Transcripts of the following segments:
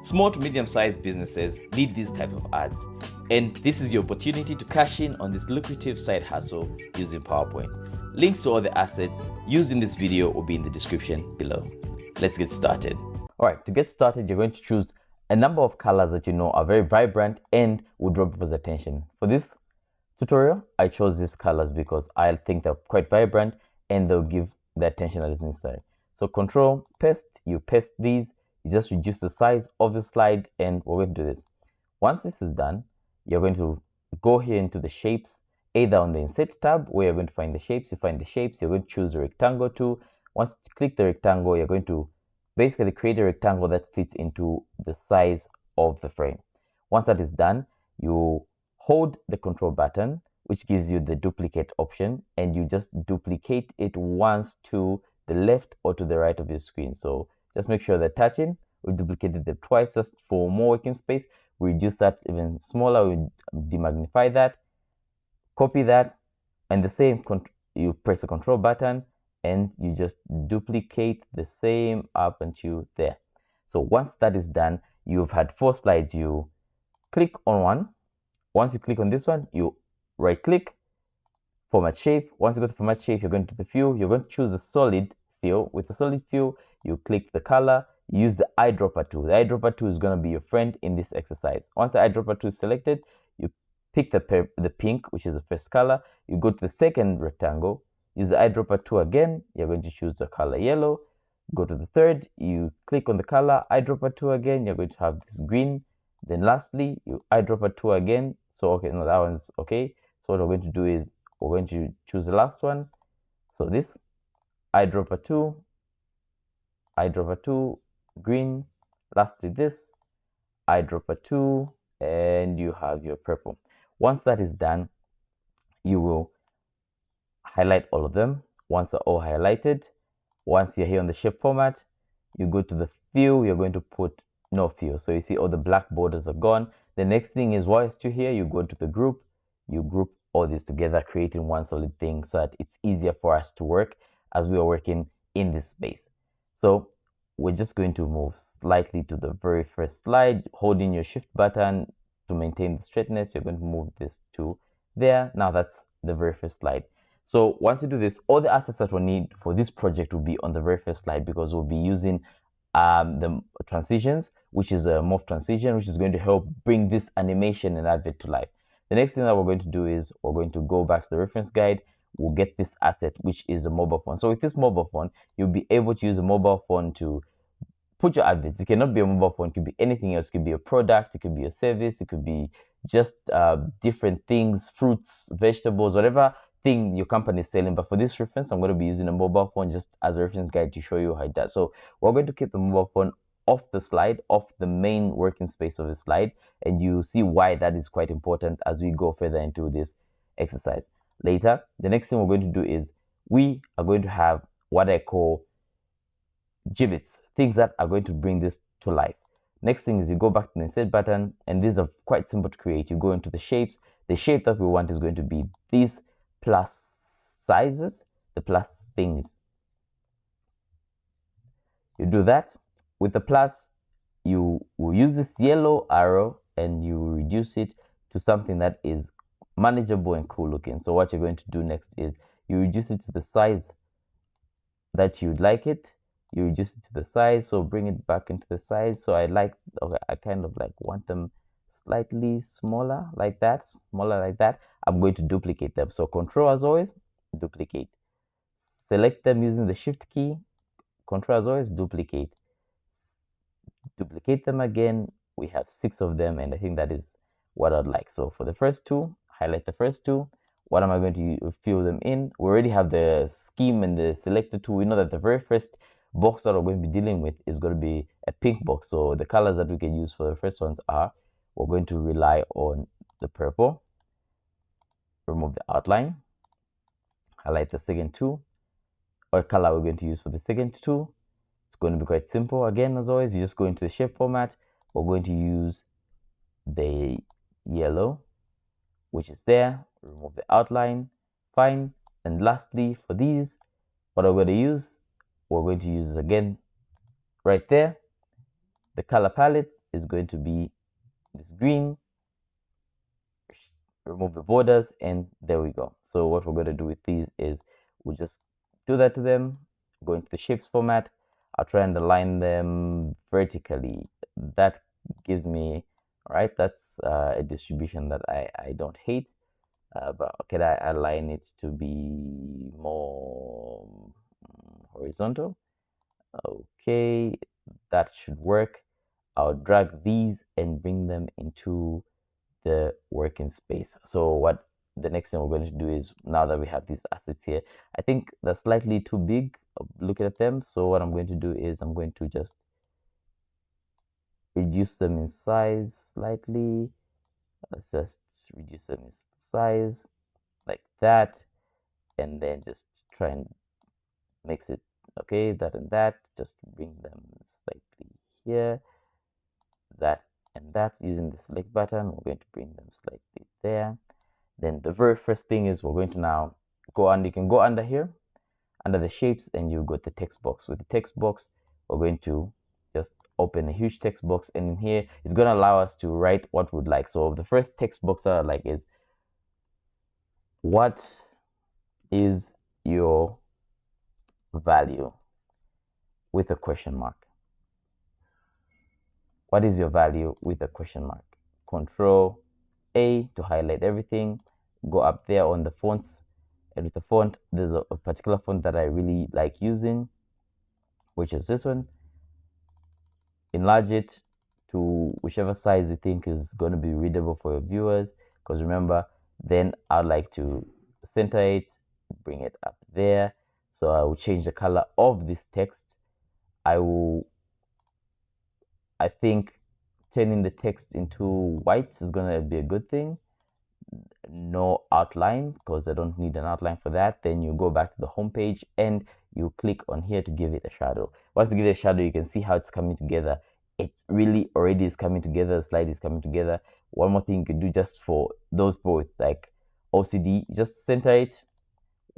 Small to medium-sized businesses need these type of ads, and this is your opportunity to cash in on this lucrative side hustle using PowerPoint. Links to all the assets used in this video will be in the description below. Let's get started. All right, to get started, you're going to choose a number of colors that you know are very vibrant and will draw people's attention. For this tutorial, I chose these colors because I think they're quite vibrant and they'll give the attention that is necessary. So Control paste, you paste these, you just reduce the size of the slide, and we're going to do this. Once this is done, you're going to go here into the shapes, either on the Insert tab where you're going to find the shapes. You find the shapes, you're going to choose the rectangle tool. Once you click the rectangle, you're going to basically create a rectangle that fits into the size of the frame. Once that is done, you hold the Control button, which gives you the duplicate option, and you just duplicate it once to the left or to the right of your screen. So just make sure they're touching. We duplicated them twice just for more working space. We reduce that even smaller. We demagnify that, copy that, and the same, you press the Control button and you just duplicate the same up until there. So once that is done, you've had 4 slides. You click on one. Once you click on this one, you right click, format shape. Once you go to format shape, you're going to the fill. You're going to choose a solid fill. With the solid fill, you click the color, use the eyedropper tool. The eyedropper tool is going to be your friend in this exercise. Once the eyedropper tool is selected, you pick the pink, which is the first color. You go to the second rectangle, use the eyedropper tool again. You're going to choose the color yellow. Go to the third, you click on the color, eyedropper tool again. You're going to have this green. Then lastly, you eyedropper tool again. So okay, no, that one's okay. So what we're going to do is we're going to choose the last one. So this eyedropper tool, green. Lastly, this eyedropper tool, and you have your purple. Once that is done, you will highlight all of them. Once they're all highlighted, once you're here on the shape format, you go to the fill. You're going to put no fill. So you see all the black borders are gone. The next thing is, while you're still here, you go to the group. You group all these together, creating one solid thing so that it's easier for us to work as we are working in this space. So we're just going to move slightly to the very first slide, holding your shift button to maintain the straightness. You're going to move this to there. Now that's the very first slide. So once you do this, all the assets that we need for this project will be on the very first slide, because we'll be using the transitions, which is a morph transition, which is going to help bring this animation and advert to life. The next thing that we're going to do is we're going to go back to the reference guide. We'll get this asset, which is a mobile phone. So with this mobile phone, you'll be able to use a mobile phone to put your adverts. It cannot be a mobile phone, it could be anything else. It could be a product, it could be a service, it could be just different things, fruits, vegetables, whatever thing your company is selling. But for this reference, I'm going to be using a mobile phone just as a reference guide to show you how it does. So we're going to keep the mobile phone off the slide, off the main working space of the slide, and you see why that is quite important as we go further into this exercise later. The next thing we're going to do is we are going to have what I call gibbets, things that are going to bring this to life. Next thing is you go back to the Insert button, and these are quite simple to create. You go into the shapes. The shape that we want is going to be these plus sizes, the plus things. You do that. With the plus, you will use this yellow arrow and you reduce it to something that is manageable and cool looking. So what you're going to do next is you reduce it to the size that you'd like it. You reduce it to the size, so bring it back into the size. So I kind of like want them slightly smaller like that, I'm going to duplicate them. So Control, as always, duplicate. Select them using the Shift key. Control, as always, duplicate. Duplicate them again. We have 6 of them, and I think that is what I'd like. So for the first 2, highlight the first 2. What am I going to fill them in? We already have the scheme and the selector tool. We know that the very first box that we're going to be dealing with is going to be a pink box. So the colors that we can use for the first ones are, we're going to rely on the purple, remove the outline, highlight the second 2, or color we're going to use for the second 2. It's going to be quite simple. Again, as always, you just go into the shape format. We're going to use the yellow, which is there. Remove the outline, fine. And lastly, for these, what we're going to use is again right there, the color palette. is going to be this green. Remove the borders, and there we go. So what we're going to do with these is we'll just do that to them. Go into the shapes format. I'll try and align them vertically. That gives me, all right, that's a distribution that I don't hate. But can I align it to be more horizontal? Okay, that should work. I'll drag these and bring them into the working space. So what the next thing we're going to do is, now that we have these assets here, I think they're slightly too big looking at them. So what I'm going to do is I'm going to just reduce them in size slightly. Let's just reduce them in size like that, and then just try and mix it. Okay, that and that, just bring them slightly here, that and that. Using the select button, we're going to bring them slightly there. Then the very first thing is we're going to now go under, you can go under here, under the shapes, and you go to the text box. With the text box, we're going to just open a huge text box, and in here it's going to allow us to write what we'd like. So the first text box that I like is, what is your value, with a question mark. What is your value, with a question mark? Control A to highlight everything. Go up there on the fonts, and with the font, there's a particular font that I really like using, which is this one. Enlarge it to whichever size you think is going to be readable for your viewers, because remember, then I'd like to center it, bring it up there. So I will change the color of this text. I think turning the text into white is going to be a good thing. No outline, because I don't need an outline for that. Then you go back to the home page and you click on here to give it a shadow. Once you give it a shadow, you can see how it's coming together. It really already is coming together. The slide is coming together. One more thing you could do, just for those both like OCD, just center it.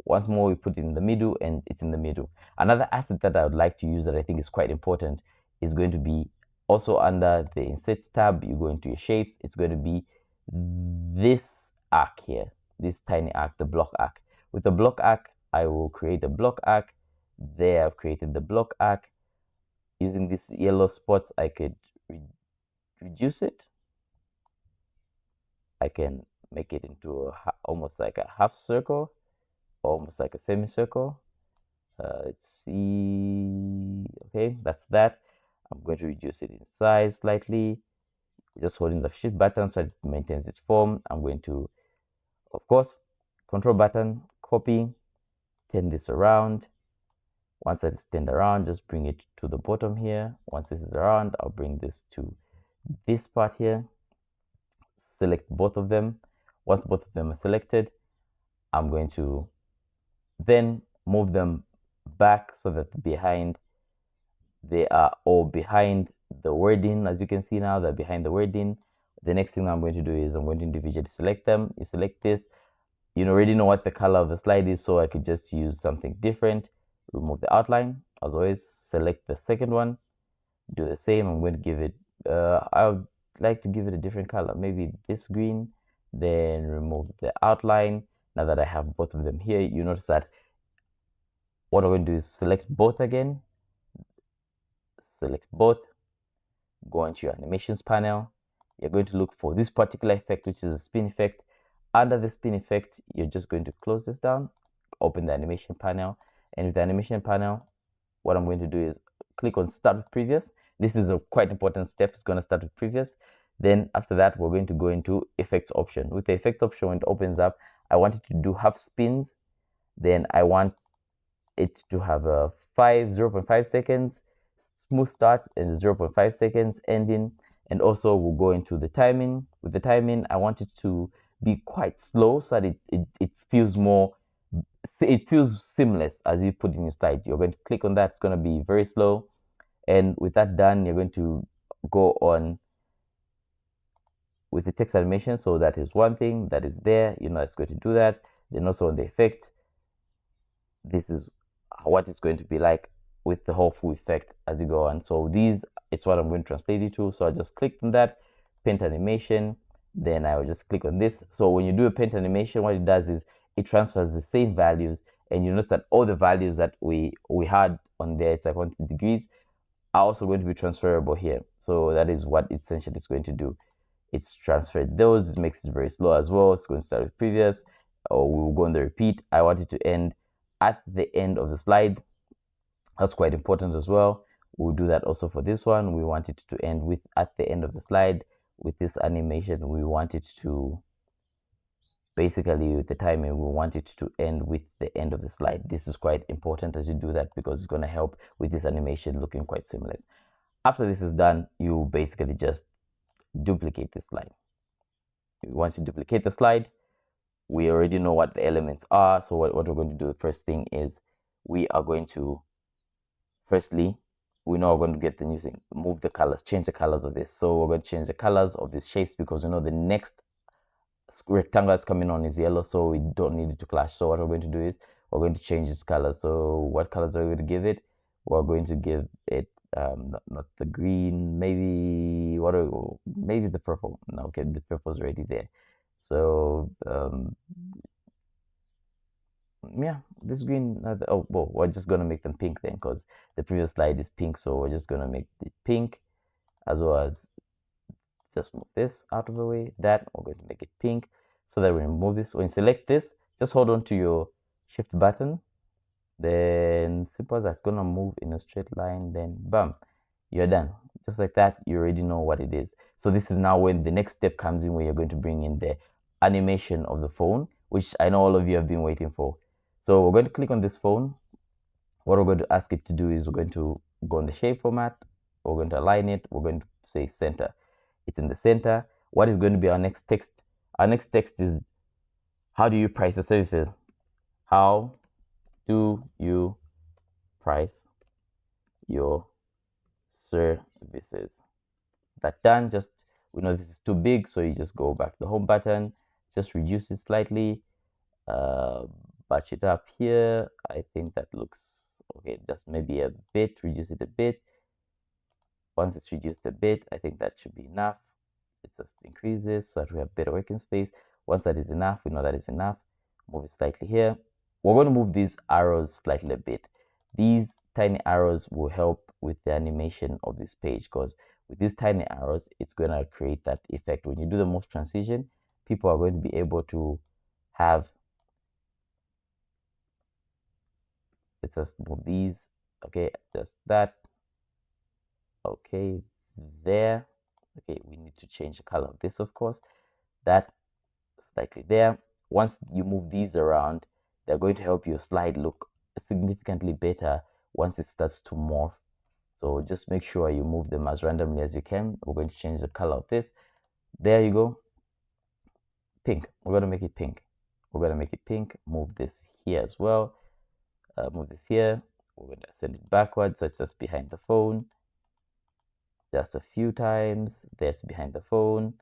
Once more, we put it in the middle, and it's in the middle. Another asset that I would like to use that I think is quite important is going to be also under the insert tab. You go into your shapes. It's going to be this arc here, this tiny arc, the block arc. With the block arc, I will create a block arc. There, I've created the block arc. Using these yellow spots, I could reduce it. I can make it into almost like a half circle, almost like a semicircle. Let's see. Okay, that's that. I'm going to reduce it in size slightly, just holding the shift button so it maintains its form. I'm going to, of course, control button, copy, turn this around. Once that is turned around, just bring it to the bottom here. Once this is around, I'll bring this to this part here. Select both of them. Once both of them are selected, I'm going to then move them back so that they are all behind the wording. As you can see now, they're behind the wording. The next thing I'm going to do is I'm going to individually select them. You select this. You already know what the color of the slide is, so I could just use something different. Remove the outline. As always, select the second one. Do the same. I'm going to give it, I would like to give it a different color, maybe this green. Then remove the outline. Now that I have both of them here, you notice that what I'm going to do is select both again. Select both. Go into your animations panel. You're going to look for this particular effect, which is a spin effect. Under the spin effect, you're just going to close this down, open the animation panel, and with the animation panel, what I'm going to do is click on start with previous. This is a quite important step. It's going to start with previous. Then after that, we're going to go into effects option. With the effects option, when it opens up, I want it to do half spins. Then I want it to have a 0.5 seconds smooth start and 0.5 seconds ending. And also we'll go into the timing. With the timing, I want it to be quite slow so that it feels more, it feels seamless as you put in your slide. You're going to click on that. It's going to be very slow. And with that done, you're going to go on with the text animation. So that is one thing that is there, you know, it's going to do that. Then also on the effect, this is what it's going to be like with the whole full effect as you go on. So these it's what I'm going to translate it to. So I just clicked on that, paint animation, then I will just click on this. So when you do a paint animation, what it does is it transfers the same values, and you notice that all the values that we had on there, it's like 180 degrees, are also going to be transferable here. So that is what essentially it's going to do. It's transferred those. It makes it very slow as well. It's going to start with previous, or we'll go on the repeat. I want it to end at the end of the slide. That's quite important as well. We'll do that also for this one. We want it to end with at the end of the slide. With this animation, we want it to basically, with the timing, we want it to end with the end of the slide. This is quite important as you do that, because it's going to help with this animation looking quite seamless. After this is done, you basically just duplicate the slide. Once you duplicate the slide, we already know what the elements are. So what we're going to do, the first thing is we are going to, firstly, we know we're going to get the new thing, move the colors, change the colors of this. So we're going to change the colors of these shapes, because we know the next rectangle that's coming on is yellow, so we don't need it to clash. So what we're going to do is we're going to change its color. So what colors are we going to give it? We're going to give it not the green, maybe maybe the purple. No, okay, the purple's already there. So yeah, this green, oh well, we're just gonna make them pink then, because the previous slide is pink, so we're just gonna make it pink, as well as just move this out of the way. That we're going to make it pink, so that when you move this, when you select this, just hold on to your shift button, then simple as that's gonna move in a straight line, then bam, you're done. Just like that, you already know what it is. So this is now when the next step comes in, where you're going to bring in the animation of the phone, which I know all of you have been waiting for. So we're going to click on this phone. What we're going to ask it to do is we're going to go on the shape format, we're going to align it, we're going to say center. It's in the center. What is going to be our next text? Our next text is, how do you price your services? How do you price your services? That done. Just, we know this is too big, so you just go back to the home button, just reduce it slightly, batch it up here. I think that looks okay, just maybe a bit, reduce it a bit. Once it's reduced a bit, I think that should be enough. It just increases so that we have better working space. Once that is enough, we know that is enough. Move it slightly here. We're going to move these arrows slightly a bit. These tiny arrows will help with the animation of this page, because with these tiny arrows, it's going to create that effect. When you do the move transition, people are going to be able to have, let's just move these, okay, just that, okay, there. Okay, we need to change the color of this, of course, that slightly there. Once you move these around, they're going to help your slide look significantly better once it starts to morph. So just make sure you move them as randomly as you can. We're going to change the color of this. There you go. Pink. We're going to make it pink. We're going to make it pink. Move this here as well. Move this here. We're going to send it backwards, so it's just behind the phone. Just a few times. That's behind the phone.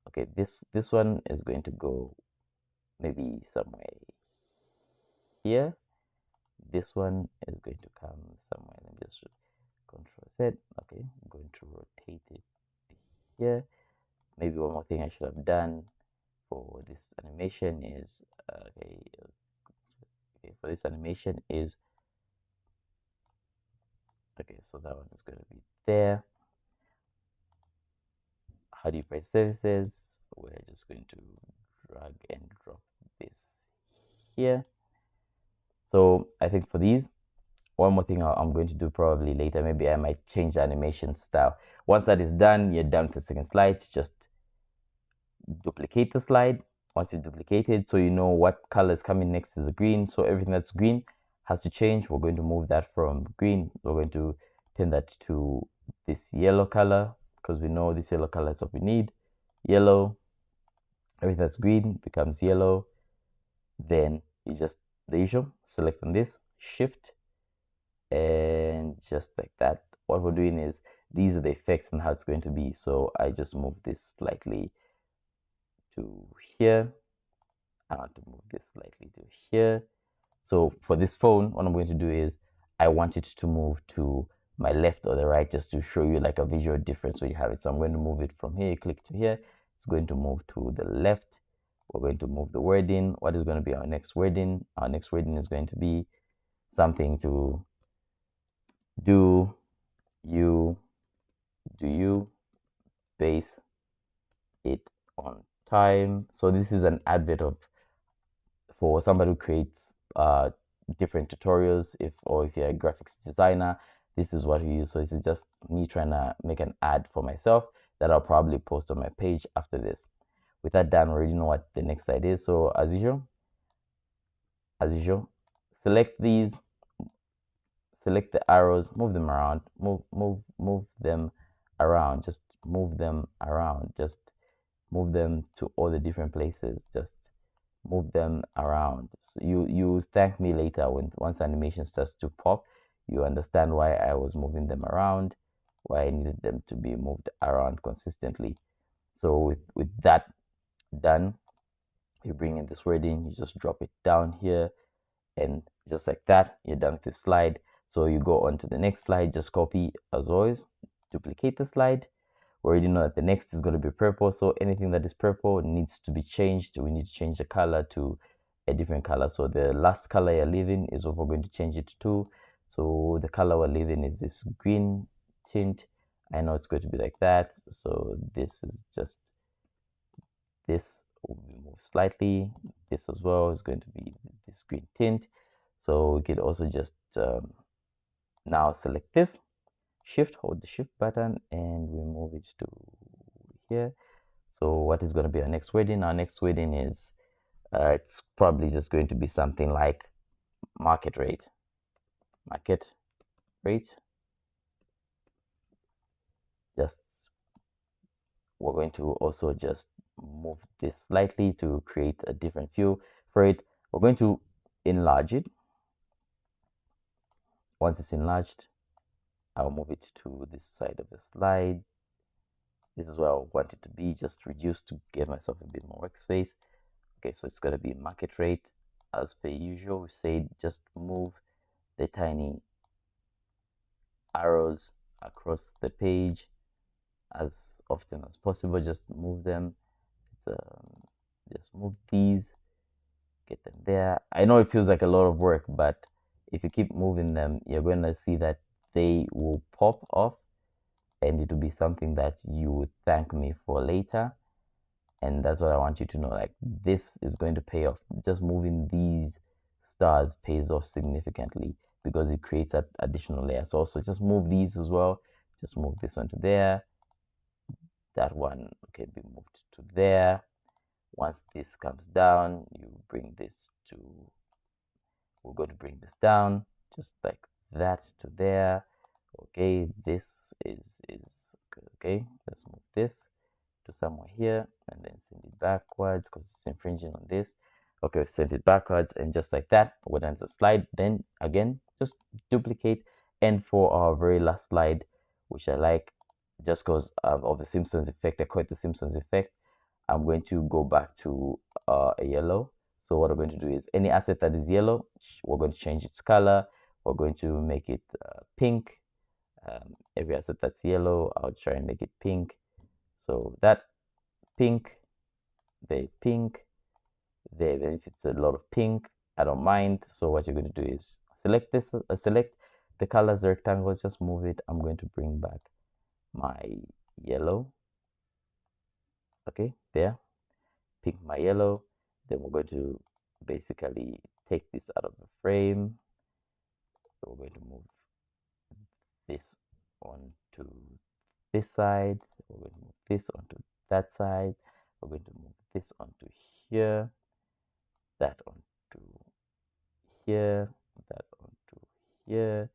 Okay, this one is going to go maybe somewhere here. This one is going to come somewhere. Let me just Control Z. Okay, I'm going to rotate it here. Maybe one more thing I should have done for this animation is okay, for this animation is okay, so that one is going to be there. How do you price services? We're just going to drag and drop this here. So I think for these, one more thing I'm going to do probably later, maybe I might change the animation style. Once that is done, you're done with the second slide. Just duplicate the slide. Once you duplicate it, so you know what color is coming next is the green. So everything that's green has to change. We're going to move that from green. We're going to turn that to this yellow color, because we know this yellow color is what we need. Yellow. Everything that's green becomes yellow. Then you just, the usual, select on this, shift, and just like that. What we're doing is, these are the effects and how it's going to be. So I just move this slightly to here. I want to move this slightly to here. So for this phone, what I'm going to do is, I want it to move to my left or the right, just to show you like a visual difference where you have it. So I'm going to move it from here, click to here. It's going to move to the left. We're going to move the wording. What is going to be our next wording? Our next wording is going to be something to do you base it on time. So this is an advert of for somebody who creates different tutorials. If you're a graphics designer, this is what we use. So this is just me trying to make an ad for myself that I'll probably post on my page after this. With that done, we already know what the next slide is. So as usual, select these, select the arrows, move them around, move them around, just move them around, just move them to all the different places, just move them around. So you thank me later when once animation starts to pop, you understand why I was moving them around, why I needed them to be moved around consistently. So with that done, you bring in this wording, you just drop it down here, and just like that, you're done with this slide. So you go on to the next slide, just copy as always, duplicate the slide. We already know that the next is going to be purple, so anything that is purple needs to be changed. We need to change the color to a different color. So the last color you're leaving is what we're going to change it to. So the color we're leaving is this green tint. I know it's going to be like that, so this is just, this will be moved slightly. This as well is going to be this green tint. So we could also just now select this, hold the shift button, and we move it to here. So what is going to be our next wording? Our next wording is it's probably just going to be something like market rate. Market rate. Just, we're going to also just move this slightly to create a different view for it. We're going to enlarge it. Once it's enlarged, I'll move it to this side of the slide. This is where I want it to be, just reduced to give myself a bit more workspace. Okay, so it's going to be market rate. As per usual, we say just move the tiny arrows across the page as often as possible. Just move them. Just move these, get them there. I know it feels like a lot of work, but if you keep moving them, you're going to see that they will pop off, and it will be something that you would thank me for later. And that's what I want you to know, like this is going to pay off. Just moving these stars pays off significantly because it creates that additional layer. So also just move these as well. Just move this one to there. That one can be moved to there. Once this comes down, you bring this to, we're going to bring this down just like that to there. Okay, this is okay. Let's move this to somewhere here and then send it backwards because it's infringing on this. Okay, send it backwards, and just like that, we're done the slide. Then again, just duplicate. And for our very last slide, which I like just because of the Simpsons effect, I call it the Simpsons effect, I'm going to go back to a yellow. So what we're going to do is any asset that is yellow, we're going to change its color. We're going to make it pink. Every asset that's yellow, I'll try and make it pink. So that pink, the pink, there. If it's a lot of pink, I don't mind. So what you're going to do is select this, select the colors, the rectangles, just move it. I'm going to bring back my yellow. Okay, there, pick my yellow. Then we're going to basically take this out of the frame. So we're going to move this onto this side. We're going to move this onto that side. We're going to move this onto here, that onto here, that onto here.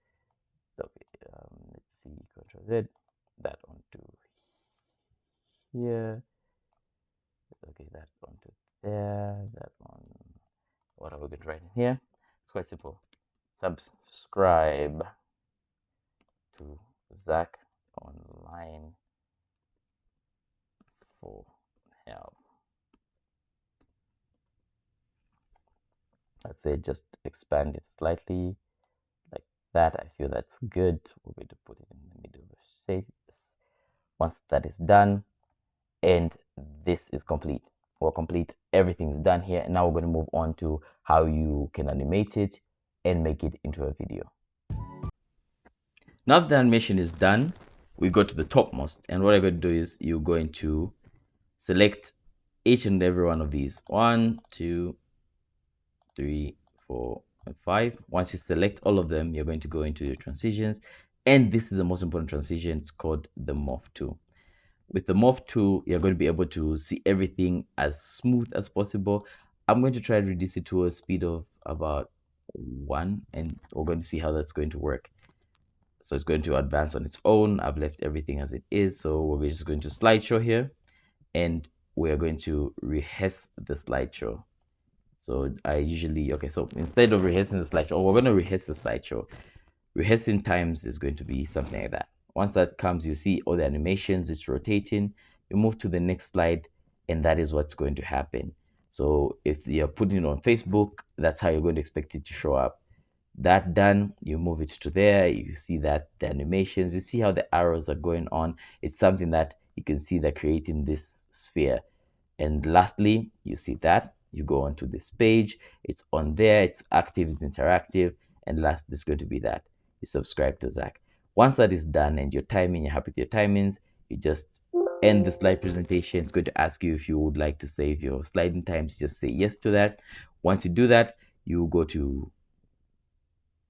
Okay, let's see, Control Z, that onto here. Okay, that onto there, that on. What are we going to write in here? It's quite simple. Subscribe to Zak Online for help. Let's say just expand it slightly like that. I feel that's good. We're going to put it in the middle of save this. Once that is done, and this is complete. We're complete. Everything's done here. And now we're going to move on to how you can animate it and make it into a video. Now that the animation is done, we go to the topmost. And what I'm going to do is you're going to select each and every one of these. 1, 2, 3, 4, and 5. Once you select all of them, you're going to go into your transitions. And this is the most important transition. It's called the morph tool. With the morph tool, you're going to be able to see everything as smooth as possible. I'm going to try to reduce it to a speed of about 1, and we're going to see how that's going to work. So it's going to advance on its own. I've left everything as it is. So we're just going to slideshow here, and we're going to rehearse the slideshow. So I usually, okay, so instead of rehearsing the slideshow, we're going to rehearse the slideshow. Rehearsing times is going to be something like that. Once that comes, you see all the animations, it's rotating. You move to the next slide, and that is what's going to happen. So if you're putting it on Facebook, that's how you're going to expect it to show up. That done, you move it to there. You see that the animations, you see how the arrows are going on. It's something that you can see they're creating this sphere. And lastly, you see that you go onto this page, it's on there, it's active, it's interactive. And last is going to be that you subscribe to Zak. Once that is done and you're happy with your timings, you just end the slide presentation. It's going to ask you if you would like to save your sliding times. You just say yes to that. Once you do that, you go to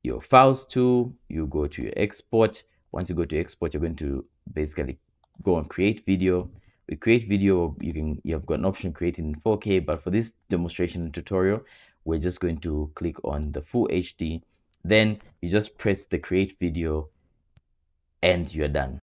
your files tool, you go to your export. Once you go to export, you're going to basically go on create video. With create video, you've got an option creating in 4K, but for this demonstration and tutorial, we're just going to click on the full HD. Then you just press the create video and you're done.